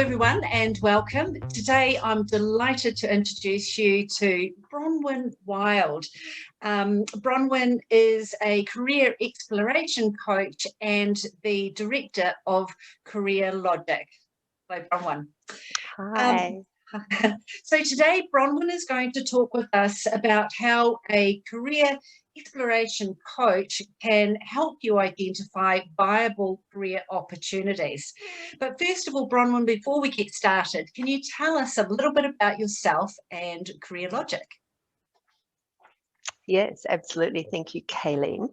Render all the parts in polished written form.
everyone, and welcome. Today I'm delighted to introduce you to Bronwyn Wild. Bronwyn is a career exploration coach and the director of Career Logic. Hello, Bronwyn. Hi. So today Bronwyn is going to talk with us about how a career exploration coach can help you identify viable career opportunities. But first of all, Bronwyn, before we get started, can you tell us a little bit about yourself and Career Logic? Yes, absolutely. Thank you, Kayleen.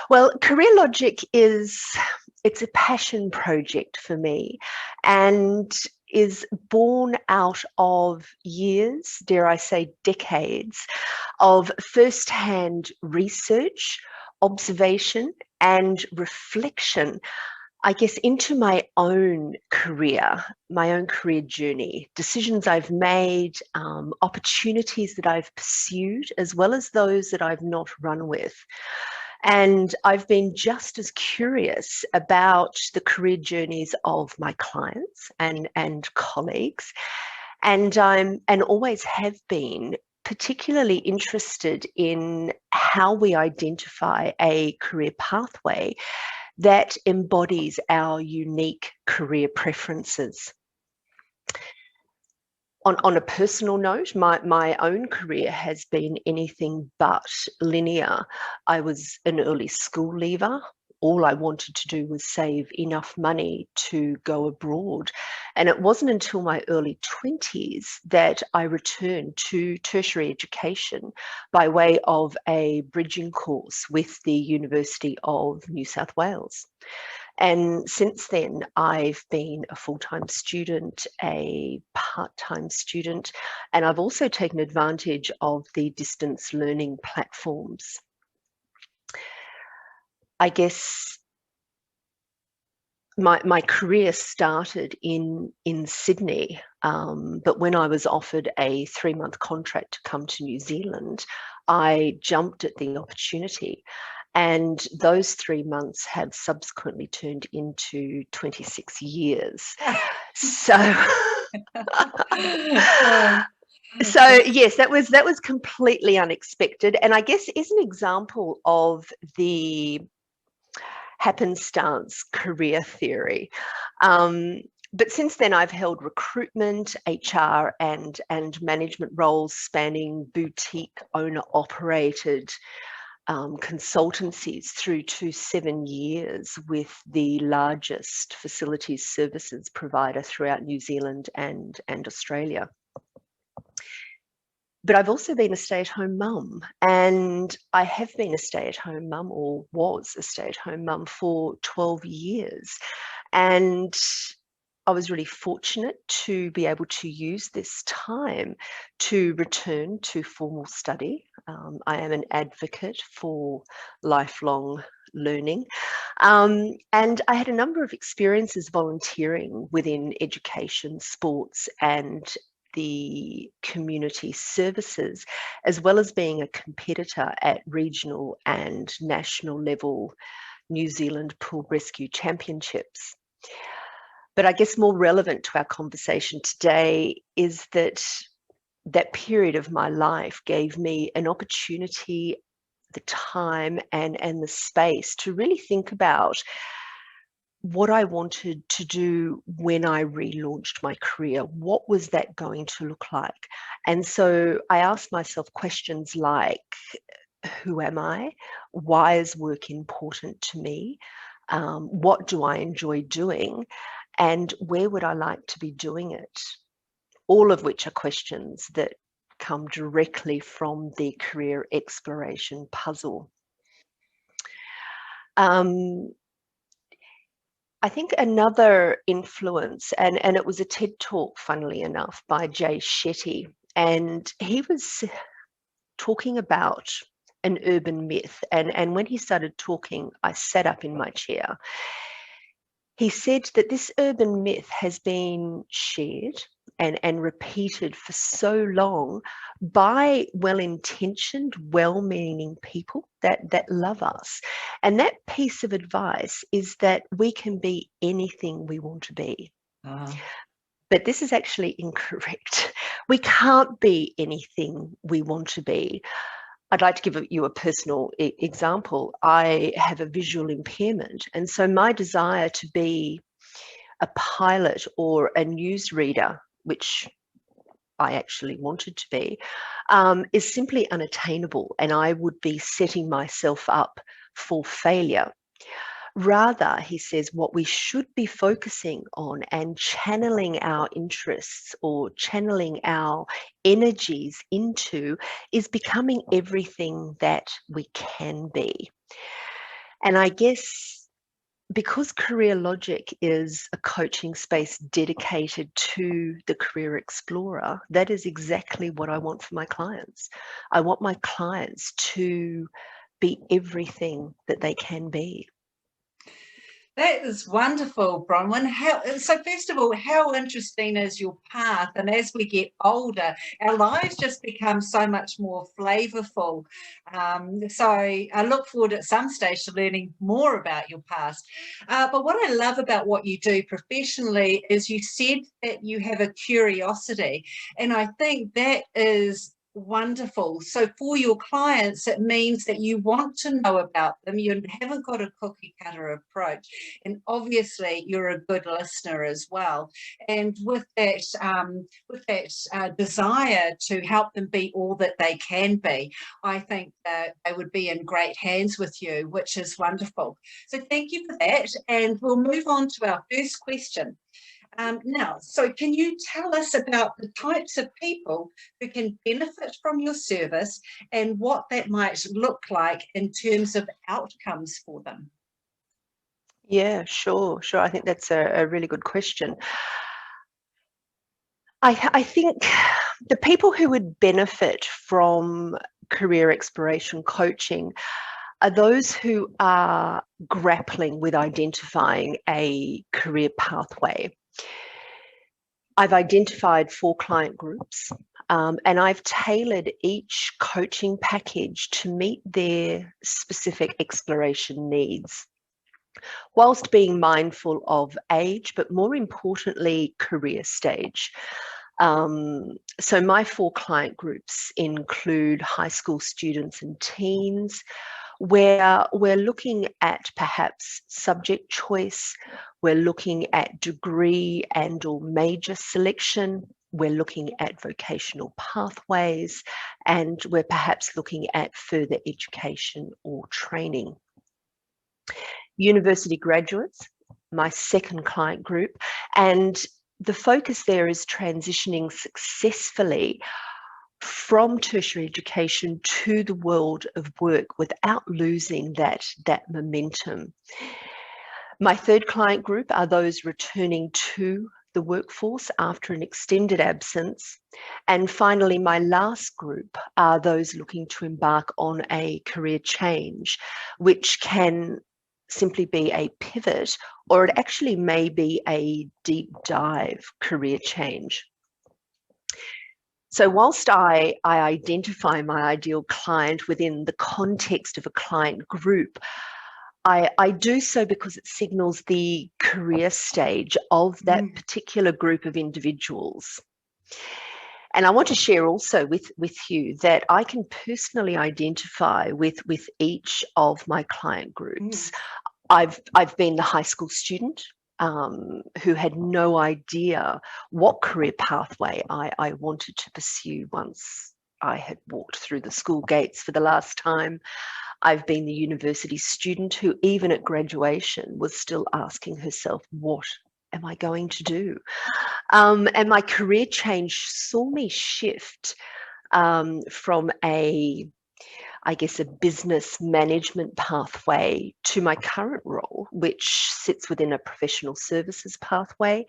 Well, Career Logic it's a passion project for me and is born out of years, dare I say decades, of first-hand research, observation and reflection, I guess, into my own career journey, decisions I've made, opportunities that I've pursued, as well as those that I've not run with. And I've been just as curious about the career journeys of my clients and colleagues. And always have been particularly interested in how we identify a career pathway that embodies our unique career preferences. On a personal note, my own career has been anything but linear. I was an early school leaver. All I wanted to do was save enough money to go abroad. And it wasn't until my early 20s that I returned to tertiary education by way of a bridging course with the University of New South Wales. And since then, I've been a full-time student, a part-time student, and I've also taken advantage of the distance learning platforms. I guess my career started in Sydney, but when I was offered a 3-month contract to come to New Zealand, I jumped at the opportunity. And those 3 months have subsequently turned into 26 years. So, so yes, that was completely unexpected, and I guess is an example of the happenstance career theory. But since then, I've held recruitment, HR, and management roles spanning boutique owner-operated consultancies through to 7 years with the largest facilities services provider throughout New Zealand and Australia. But I've also been a stay-at-home mum, and I have been a stay-at-home mum, or was a stay-at-home mum, for 12 years. And I was really fortunate to be able to use this time to return to formal study. I am an advocate for lifelong learning. And I had a number of experiences volunteering within education, sports, and the community services, as well as being a competitor at regional and national level New Zealand Pool Rescue Championships. But I guess more relevant to our conversation today is that that period of my life gave me an opportunity, the time and the space to really think about what I wanted to do when I relaunched my career. What was that going to look like? And so I asked myself questions like, who am I? Why is work important to me? What do I enjoy doing? And where would I like to be doing it? All of which are questions that come directly from the career exploration puzzle. I think another influence, and it was a TED talk, funnily enough, by Jay Shetty, and he was talking about an urban myth. And when he started talking, I sat up in my chair. He said that this urban myth has been shared and repeated for so long by well-intentioned, well-meaning people that love us. And that piece of advice is that we can be anything we want to be. but this is actually incorrect. We can't be anything we want to be. I'd like to give you a personal example. I have a visual impairment, and so my desire to be a pilot or a newsreader, which I actually wanted to be, is simply unattainable, and I would be setting myself up for failure. Rather, he says, what we should be focusing on and channeling our interests or channeling our energies into is becoming everything that we can be. And I guess because Career Logic is a coaching space dedicated to the career explorer, that is exactly what I want for my clients. I want my clients to be everything that they can be. That is wonderful, Bronwyn. So first of all, how interesting is your path? And as we get older, our lives just become so much more flavourful. So I look forward at some stage to learning more about your past. But what I love about what you do professionally is you said that you have a curiosity. And I think that is wonderful. So for your clients, it means that you want to know about them. You haven't got a cookie cutter approach. And obviously you're a good listener as well. And with that desire to help them be all that they can be, I think that they would be in great hands with you, which is wonderful. So thank you for that. And we'll move on to our first question. Now, so can you tell us about the types of people who can benefit from your service and what that might look like in terms of outcomes for them? Yeah, sure. I think that's a really good question. I think the people who would benefit from career exploration coaching are those who are grappling with identifying a career pathway. I've identified 4 client groups, and I've tailored each coaching package to meet their specific exploration needs, whilst being mindful of age, but more importantly, career stage. So my 4 client groups include high school students and teens, where we're looking at perhaps subject choice, we're looking at degree and or major selection, we're looking at vocational pathways, and we're perhaps looking at further education or training. University graduates, my second client group, and the focus there is transitioning successfully from tertiary education to the world of work without losing that momentum. My third client group are those returning to the workforce after an extended absence. And finally, my last group are those looking to embark on a career change, which can simply be a pivot, or it actually may be a deep dive career change. So whilst I identify my ideal client within the context of a client group, I do so because it signals the career stage of that particular group of individuals. And I want to share also with you that I can personally identify with each of my client groups. I've been the high school student who had no idea what career pathway I wanted to pursue once I had walked through the school gates for the last time. I've been the university student who, even at graduation, was still asking herself, what am I going to do? And my career change saw me shift from a business management pathway to my current role, which sits within a professional services pathway.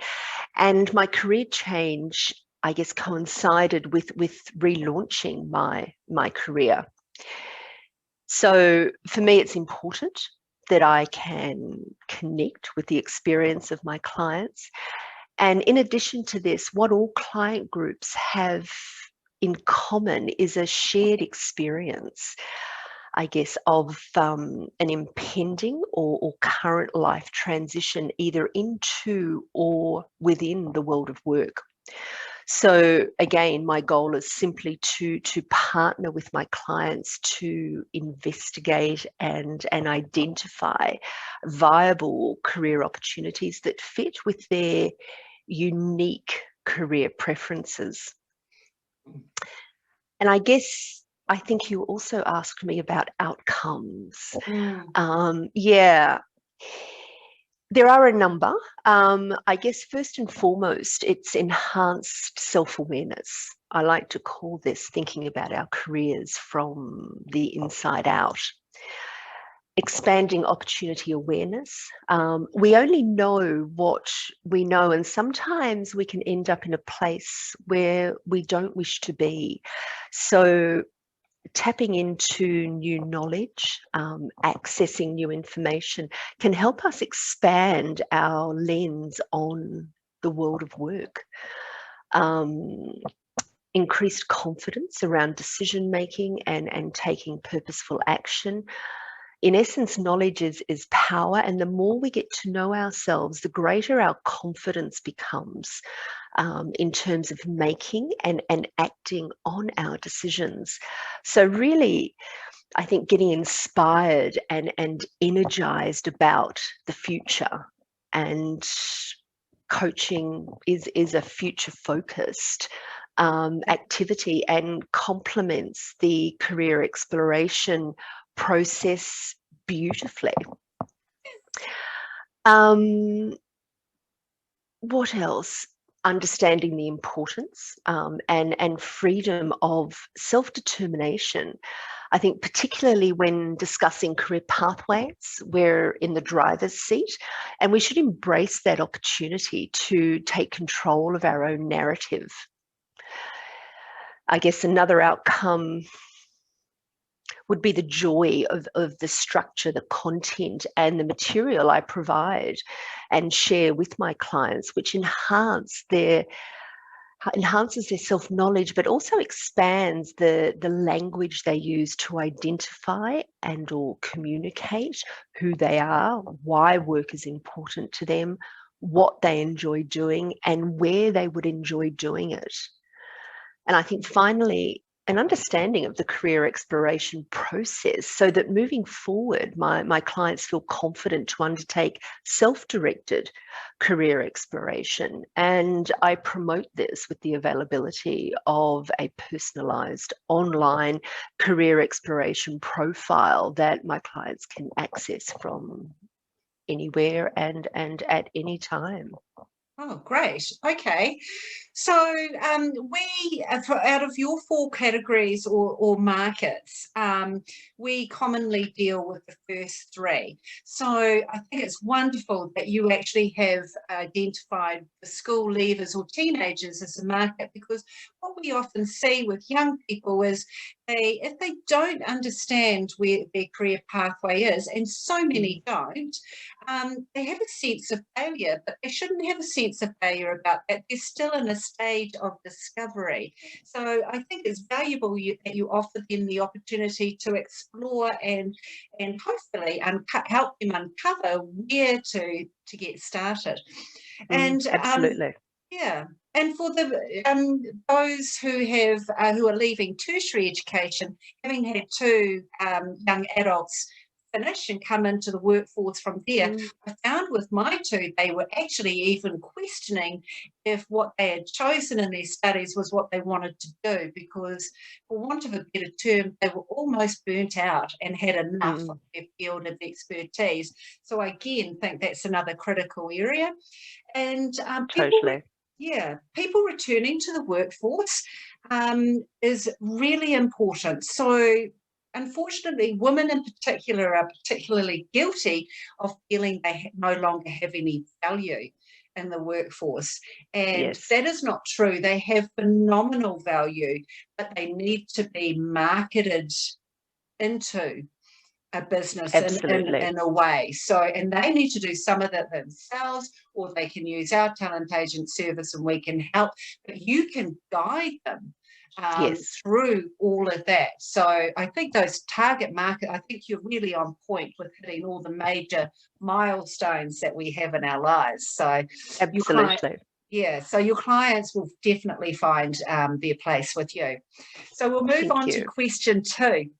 And my career change, coincided with relaunching my career. So for me, it's important that I can connect with the experience of my clients. And in addition to this, what all client groups have in common is a shared experience. I guess, of an impending or current life transition, either into or within the world of work. So again, my goal is simply to partner with my clients to investigate and identify viable career opportunities that fit with their unique career preferences. And I think you also asked me about outcomes. Yeah. There are a number. I guess first and foremost, it's enhanced self-awareness. I like to call this thinking about our careers from the inside out. Expanding opportunity awareness. We only know what we know, and sometimes we can end up in a place where we don't wish to be. So tapping into new knowledge, accessing new information can help us expand our lens on the world of work. Increased confidence around decision making and taking purposeful action. In essence, knowledge is power, and the more we get to know ourselves, the greater our confidence becomes in terms of making and acting on our decisions. So really, I think getting inspired and energized about the future, and coaching is a future-focused activity and complements the career exploration process beautifully. What else? Understanding the importance and freedom of self-determination. I think particularly when discussing career pathways, we're in the driver's seat, and we should embrace that opportunity to take control of our own narrative. I guess another outcome would be the joy of the structure, the content, and the material I provide and share with my clients, which enhances their self-knowledge, but also expands the language they use to identify and or communicate who they are, why work is important to them, what they enjoy doing, and where they would enjoy doing it. And I think finally, an understanding of the career exploration process, so that moving forward, my clients feel confident to undertake self-directed career exploration. And I promote this with the availability of a personalized online career exploration profile that my clients can access from anywhere and at any time. Oh, great. Okay. So we, out of your 4 categories or markets, we commonly deal with the first 3. So I think it's wonderful that you actually have identified the school leavers or teenagers as a market, because what we often see with young people is if they don't understand where their career pathway is, and so many don't, they have a sense of failure, but they shouldn't have a sense of failure about that. They're still in a stage of discovery. So I think it's valuable that you offer them the opportunity to explore and hopefully help them uncover where to get started. And absolutely. yeah, and for those who are leaving tertiary education, having had 2 young adults finish and come into the workforce from there, I found with my 2, they were actually even questioning if what they had chosen in their studies was what they wanted to do, because for want of a better term, they were almost burnt out and had enough of their field of expertise. So I again think that's another critical area. And people returning to the workforce is really important. So unfortunately, women in particular are particularly guilty of feeling they no longer have any value in the workforce. And that is not true. They have phenomenal value, but they need to be marketed into a business in a way. So, and they need to do some of that themselves, or they can use our talent agent service and we can help, but you can guide them Yes, through all of that. So I think those target market, I think you're really on point with hitting all the major milestones that we have in our lives. So your client, absolutely. yeah, so your clients will definitely find their place with you. So we'll move Thank on to you. question 2,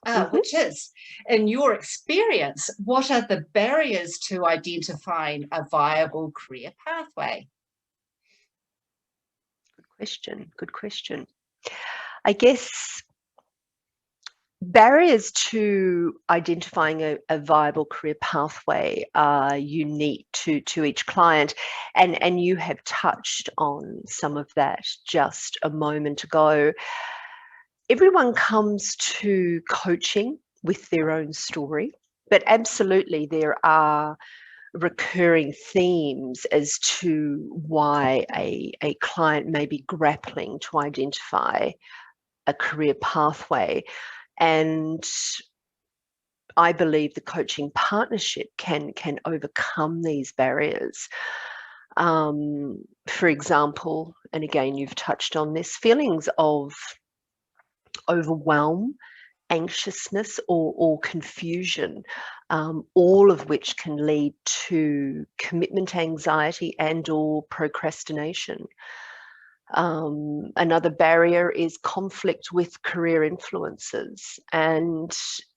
Mhm. which is, in your experience, what are the barriers to identifying a viable career pathway? Good question. I guess barriers to identifying a viable career pathway are unique to each client, and you have touched on some of that just a moment ago. Everyone comes to coaching with their own story, but absolutely there are recurring themes as to why a client may be grappling to identify a career pathway. And I believe the coaching partnership can overcome these barriers. For example, and again, you've touched on this, feelings of overwhelm, anxiousness, or confusion, all of which can lead to commitment anxiety and or procrastination. Another barrier is conflict with career influences, and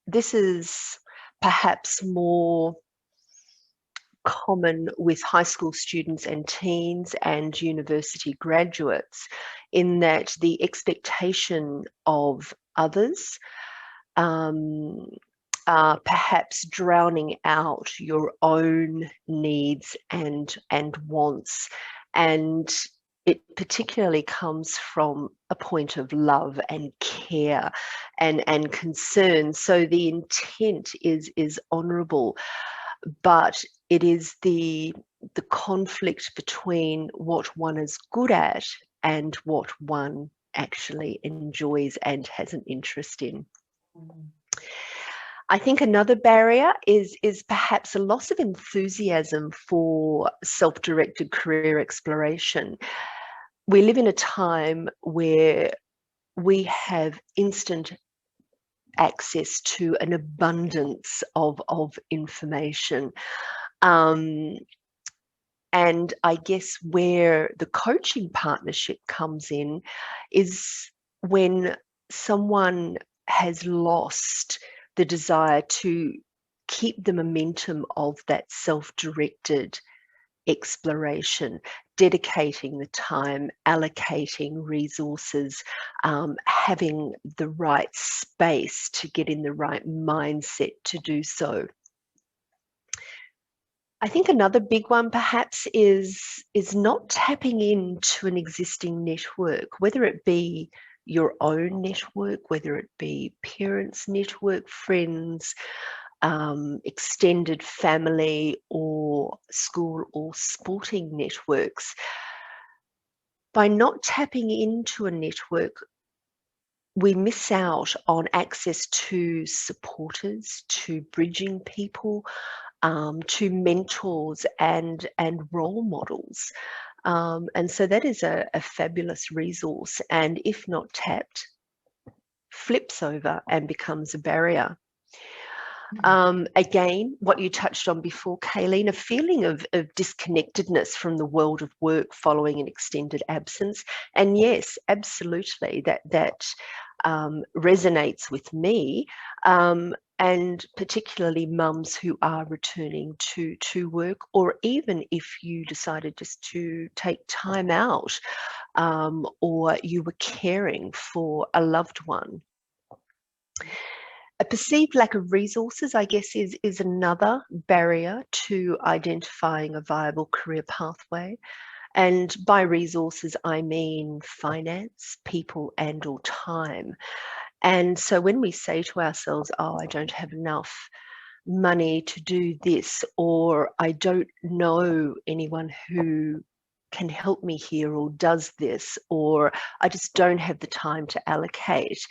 this is perhaps more common with high school students and teens and university graduates, in that the expectation of others are perhaps drowning out your own needs and wants. And it particularly comes from a point of love and care and concern. So the intent is honourable, but it is the conflict between what one is good at and what one actually enjoys and has an interest in. I think another barrier is perhaps a loss of enthusiasm for self-directed career exploration. We live in a time where we have instant access to an abundance of information. And I guess where the coaching partnership comes in is when someone has lost the desire to keep the momentum of that self-directed exploration, dedicating the time, allocating resources, having the right space to get in the right mindset to do so. I think another big one perhaps is not tapping into an existing network, whether it be your own network, whether it be parents' network, friends, extended family, or school or sporting networks. By not tapping into a network, we miss out on access to supporters, to bridging people, to mentors and role models. And so that is a fabulous resource, and if not tapped, flips over and becomes a barrier. Again, what you touched on before, Kayleen, a feeling of disconnectedness from the world of work following an extended absence. And yes, absolutely, that resonates with me. And particularly mums who are returning to work, or even if you decided just to take time out, or you were caring for a loved one. A perceived lack of resources, I guess, is another barrier to identifying a viable career pathway. And by resources, I mean finance, people, and or time. And so when we say to ourselves, oh, I don't have enough money to do this, or I don't know anyone who can help me here or does this, or I just don't have the time to allocate,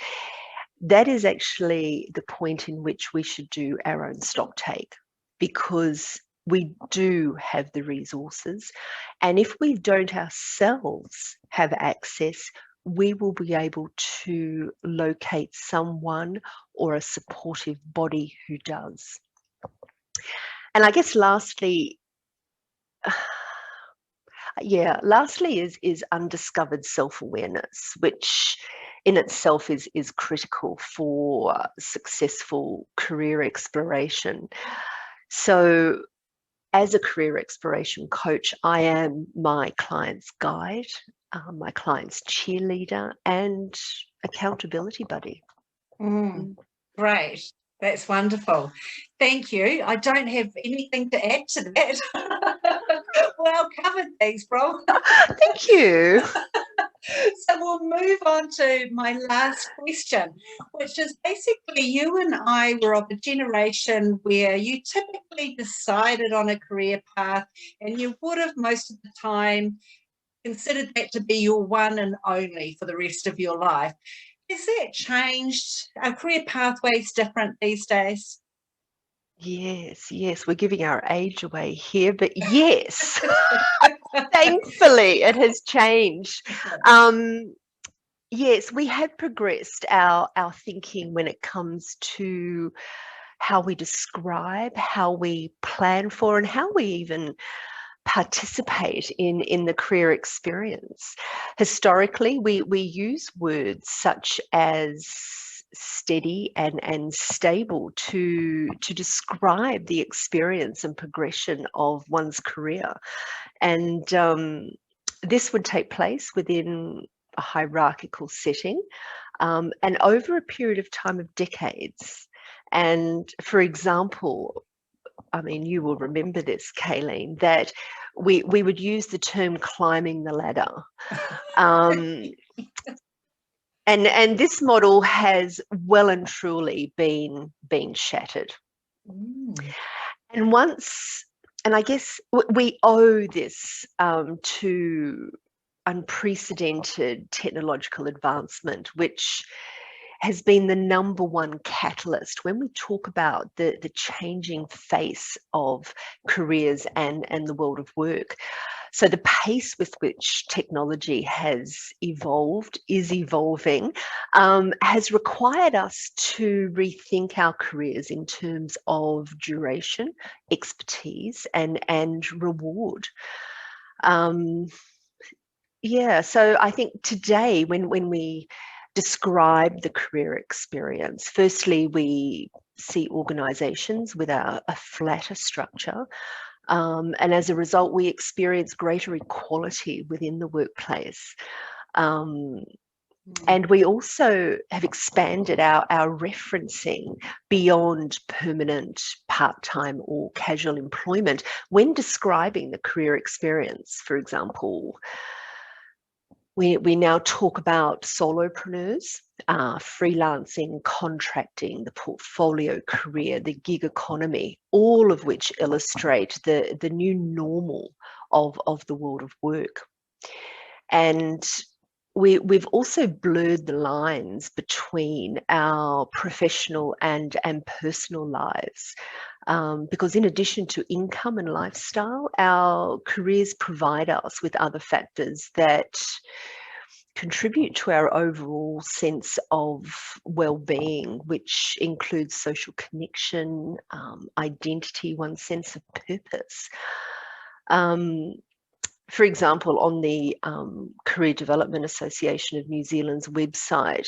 that is actually the point in which we should do our own stock take, because we do have the resources. And if we don't ourselves have access, we will be able to locate someone or a supportive body who does. And I guess lastly, is undiscovered self-awareness, which in itself is critical for successful career exploration. So as a career exploration coach, I am my client's guide, my client's cheerleader, and accountability buddy. Great. That's wonderful. Thank you. I don't have anything to add to that. Well covered, thanks, Bro. Thank you. So we'll move on to my last question, which is basically you and I were of a generation where you typically decided on a career path and you would have most of the time considered that to be your one and only for the rest of your life. Has that changed? Are career pathways different these days? Yes, we're giving our age away here, but yes, thankfully it has changed. Yes, we have progressed our thinking when it comes to how we describe, how we plan for, and how we even participate in the career experience. Historically, we use words such as steady and stable to describe the experience and progression of one's career. And this would take place within a hierarchical setting and over a period of time of decades. And for example, I mean, you will remember this, Kayleen, that we would use the term climbing the ladder. And this model has well and truly been shattered. And I guess we owe this to unprecedented technological advancement, which has been the number one catalyst when we talk about the changing face of careers and the world of work. So the pace with which technology has evolved, is evolving, has required us to rethink our careers in terms of duration, expertise, and reward. So I think today when we describe the career experience, firstly, we see organisations with a flatter structure. And as a result, we experience greater equality within the workplace. And we also have expanded our referencing beyond permanent, part-time or casual employment when describing the career experience. For example, we now talk about solopreneurs, freelancing, contracting, the portfolio career, the gig economy, all of which illustrate the new normal of the world of work. And we've also blurred the lines between our professional and personal lives. Because in addition to income and lifestyle, our careers provide us with other factors that contribute to our overall sense of well-being, which includes social connection, identity, one's sense of purpose. For example, on the Career Development Association of New Zealand's website,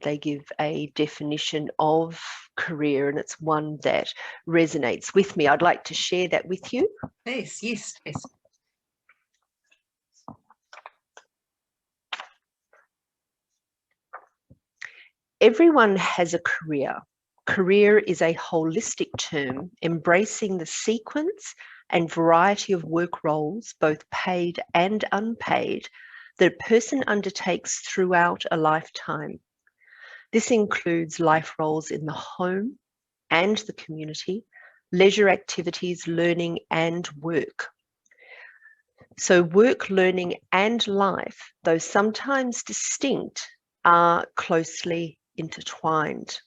they give a definition of career, and it's one that resonates with me. I'd like to share that with you. Yes, yes, yes. Everyone has a career. Career is a holistic term embracing the sequence and variety of work roles, both paid and unpaid, that a person undertakes throughout a lifetime. This includes life roles in the home and the community, leisure activities, learning and work. So work, learning and life, though sometimes distinct, are closely intertwined.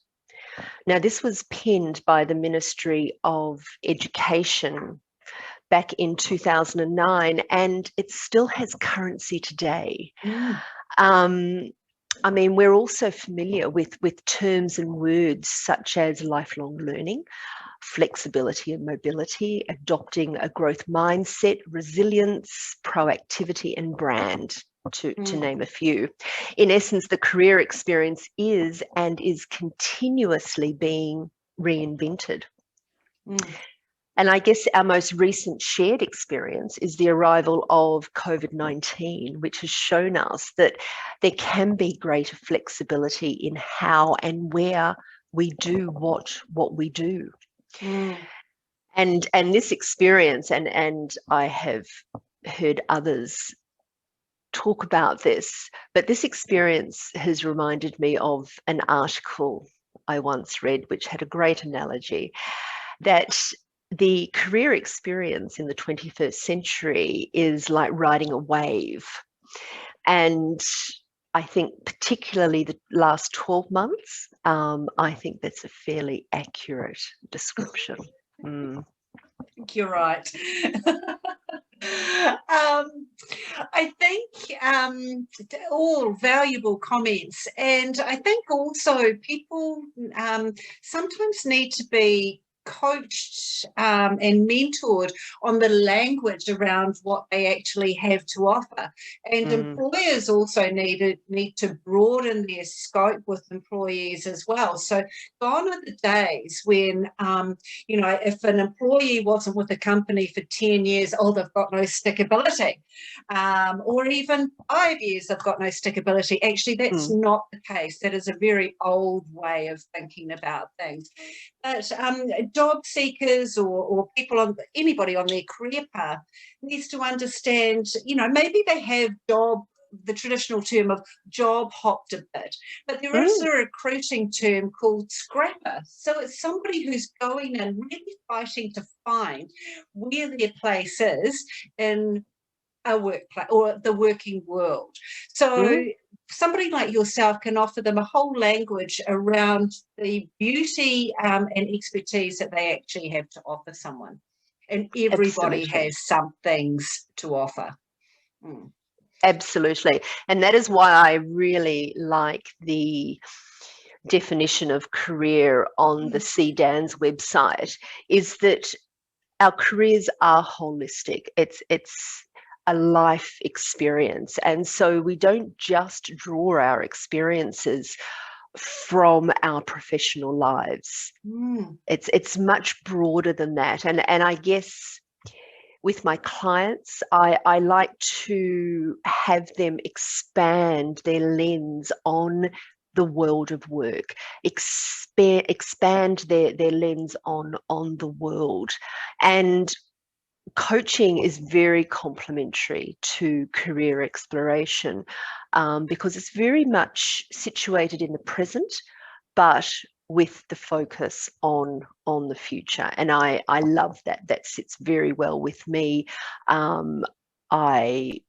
Now, this was penned by the Ministry of Education back in 2009, and it still has currency today. I mean, we're also familiar with terms and words such as lifelong learning, flexibility and mobility, adopting a growth mindset, resilience, proactivity, and brand, to name a few. In essence, the career experience is and is continuously being reinvented. And I guess our most recent shared experience is the arrival of COVID-19, which has shown us that there can be greater flexibility in how and where we do what we do. And this experience, and I have heard others talk about this, but this experience has reminded me of an article I once read, which had a great analogy, that the career experience in the 21st century is like riding a wave. And I think particularly the last 12 months, I think that's a fairly accurate description. I think you're right. I think all valuable comments, and I think also people sometimes need to be coached and mentored on the language around what they actually have to offer, and employers also need to broaden their scope with employees as well. So gone are the days when you know, if an employee wasn't with a company for 10 years, oh, they've got no stickability, or even 5 years, they've got no stickability. Actually, that's not the case. That is a very old way of thinking about things. But job seekers or people anybody on their career path needs to understand, you know, maybe they have the traditional term of job hopped a bit, but there is a recruiting term called scrapper. So it's somebody who's going and really fighting to find where their place is in a workplace or the working world. So somebody like yourself can offer them a whole language around the beauty and expertise that they actually have to offer someone. And everybody has some things to offer. Absolutely. And that is why I really like the definition of career on the CDAN's website, is that our careers are holistic. It's a life experience. And so we don't just draw our experiences from our professional lives. It's much broader than that. And I guess with my clients, I like to have them expand their lens on the world of work, expand their lens on the world. And coaching is very complementary to career exploration, because it's very much situated in the present, but with the focus on the future. And I love that. That sits very well with me. I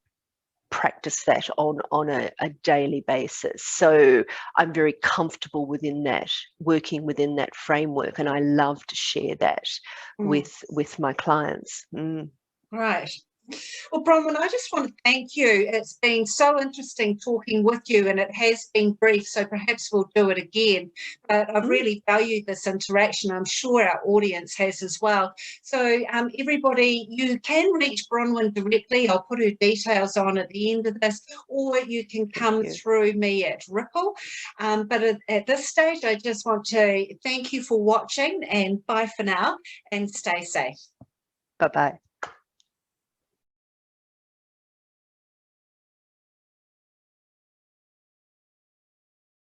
practice that on a daily basis. So I'm very comfortable within that, working within that framework, and I love to share that with my clients. Right. Well, Bronwyn, I just want to thank you. It's been so interesting talking with you, and it has been brief, so perhaps we'll do it again. But I've really valued this interaction. I'm sure our audience has as well. So everybody, you can reach Bronwyn directly. I'll put her details on at the end of this, or you can come through me at Ripple. But at this stage, I just want to thank you for watching, and bye for now, and stay safe. Bye-bye.